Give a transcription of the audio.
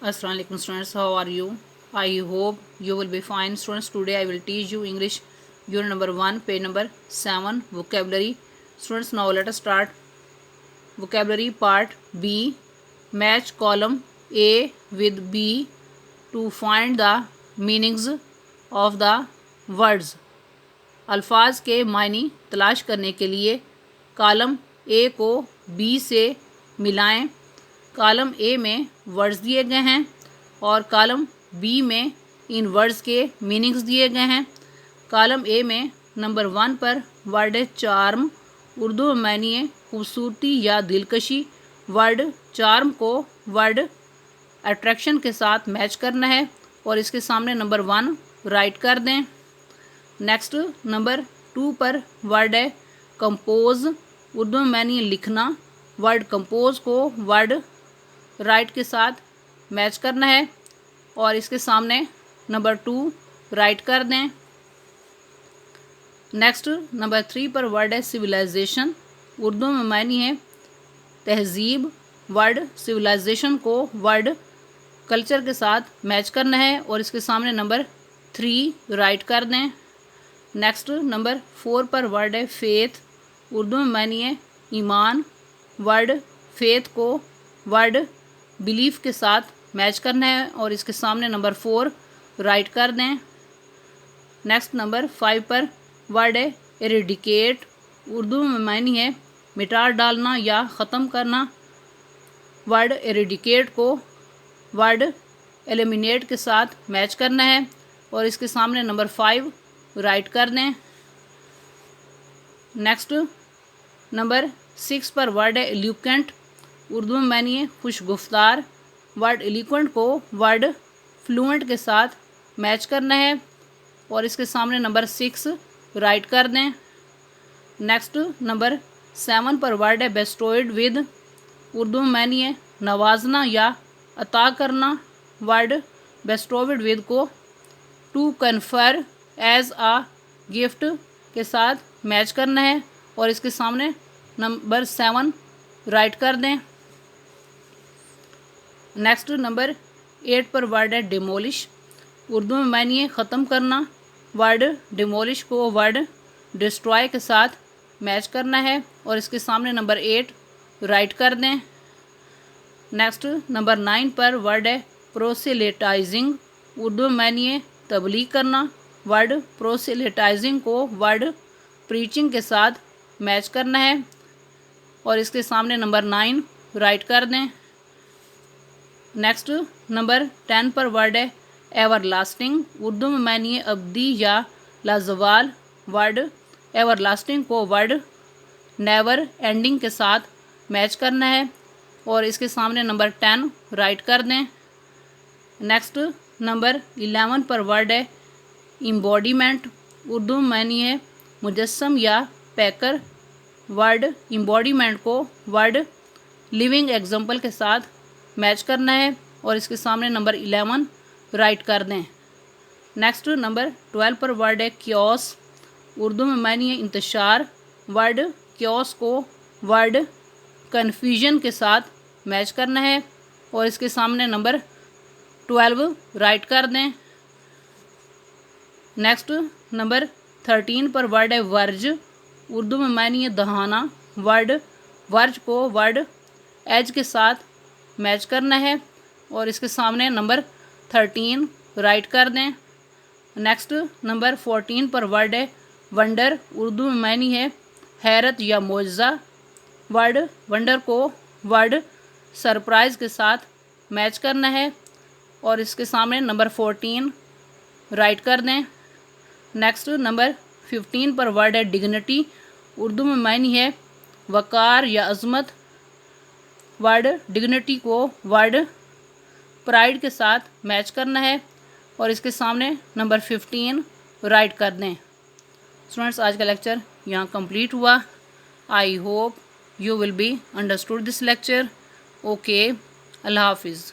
Assalamu alaikum students, how are you? I hope you will be fine. Students, today I will teach you English unit number 1, page number 7, vocabulary. Students, now let us start. Vocabulary part B. Match column A with B to find the meanings of the words. الفاظ کے معنی تلاش کرنے کے لیے column A کو be سے ملائیں. Column A میں ورڈز دیے گئے ہیں اور کالم بی میں ان ورڈز کے میننگز دیے گئے ہیں. کالم اے میں نمبر 1 پر ورڈ چارم، اردو میں معنی ہے خوبصورتی یا دلکشی. ورڈ چارم کو ورڈ اٹریکشن کے ساتھ میچ کرنا ہے اور اس کے سامنے نمبر 1 رائٹ کر دیں. نیکسٹ نمبر 2 پر ورڈ ہے کمپوز، اردو میں معنی لکھنا. ورڈ کمپوز کو ورڈ رائٹ کے ساتھ میچ کرنا ہے اور اس کے سامنے نمبر 2 رائٹ کر دیں. نیکسٹ نمبر 3 پر ورڈ ہے سویلائزیشن، اردو میں معنی ہے تہذیب. ورڈ سویلائزیشن کو ورڈ کلچر کے ساتھ میچ کرنا ہے اور اس کے سامنے نمبر 3 رائٹ کر دیں. نیکسٹ نمبر 4 پر ورڈ ہے فیتھ، اردو میں معنی ہے ایمان. ورڈ فیتھ کو ورڈ بلیف کے ساتھ میچ کرنا ہے اور اس کے سامنے نمبر 4 رائٹ کر دیں. نیکسٹ نمبر 5 پر ورڈ ہے ایریڈیکیٹ، اردو میں معنی ہے مٹا ڈالنا یا ختم کرنا. ورڈ ایریڈیکیٹ کو ورڈ ایلیمینیٹ کے ساتھ میچ کرنا ہے اور اس کے سامنے نمبر 5 رائٹ کر دیں. نیکسٹ نمبر 6 پر ورڈ ہے ایلیوکینٹ، اردو میں معنی ہے خوش گفتار. ورڈ ایلیوکینٹ کو ورڈ فلوئنٹ کے ساتھ میچ کرنا ہے اور اس کے سامنے نمبر 6 رائٹ کر دیں. نیکسٹ نمبر 7 پر ورڈ ہے بیسٹوئڈ ود، اردو میں معنی ہے نوازنا یا عطا کرنا. ورڈ بیسٹوئڈ ود کو to confer as a gift کے ساتھ میچ کرنا ہے اور اس کے سامنے نمبر 7 رائٹ کر دیں. نیکسٹ نمبر 8 پر ورڈ ہے ڈیمولش، اردو میں معنی ہے ختم کرنا. ورڈ ڈیمولش کو ورڈ ڈسٹرائے کے ساتھ میچ کرنا ہے اور اس کے سامنے نمبر 8 رائٹ کر دیں. نیکسٹ نمبر 9 پر ورڈ ہے پروسیلیٹائزنگ، اردو میں معنی ہے تبلیغ کرنا. ورڈ پروسیلیٹائزنگ کو ورڈ پریچنگ کے ساتھ میچ کرنا ہے اور اس کے سامنے نمبر 9 رائٹ کر دیں. نیکسٹ نمبر 10 پر ورڈ ہے ایور لاسٹنگ، اردو میں معنی ہے ابدی یا لازوال. ورڈ ایور لاسٹنگ کو ورڈ نیور اینڈنگ کے ساتھ میچ کرنا ہے اور اس کے سامنے نمبر 10 رائٹ کر دیں. نیکسٹ نمبر 11 پر ورڈ ہے امبوڈیمنٹ، اردو میں معنی ہے مجسم یا پیکر. ورڈ امبوڈیمنٹ کو ورڈ لیونگ ایگزامپل کے ساتھ میچ کرنا ہے اور اس کے سامنے نمبر 11 رائٹ کر دیں. نیکسٹ نمبر 12 پر ورڈ ہے کیوس، اردو میں معنی ہے انتشار. ورڈ کیوس کو ورڈ کنفیوژن کے ساتھ میچ کرنا ہے اور اس کے سامنے نمبر 12 رائٹ کر دیں. نیکسٹ نمبر 13 پر ورڈ ہے ورج، اردو میں معنی ہے دہانا. ورڈ ورج کو ورڈ ایج کے ساتھ میچ کرنا ہے اور اس کے سامنے نمبر 13 رائٹ کر دیں. نیکسٹ نمبر 14 پر ورڈ ہے ونڈر، اردو میں معنی ہے حیرت یا معجزہ. ورڈ ونڈر کو ورڈ سرپرائز کے ساتھ میچ کرنا ہے اور اس کے سامنے نمبر 14 رائٹ کر دیں. نیکسٹ نمبر 15 پر ورڈ ہے ڈگنیٹی، اردو میں معنی ہے وقار یا عظمت. ورڈ ڈگنیٹی کو ورڈ پرائڈ کے ساتھ میچ کرنا ہے اور اس کے سامنے نمبر 15 رائٹ کر دیں. اسٹوڈنٹس، آج کا لیکچر یہاں کمپلیٹ ہوا. I hope you will be understood this lecture. Okay, اللہ حافظ.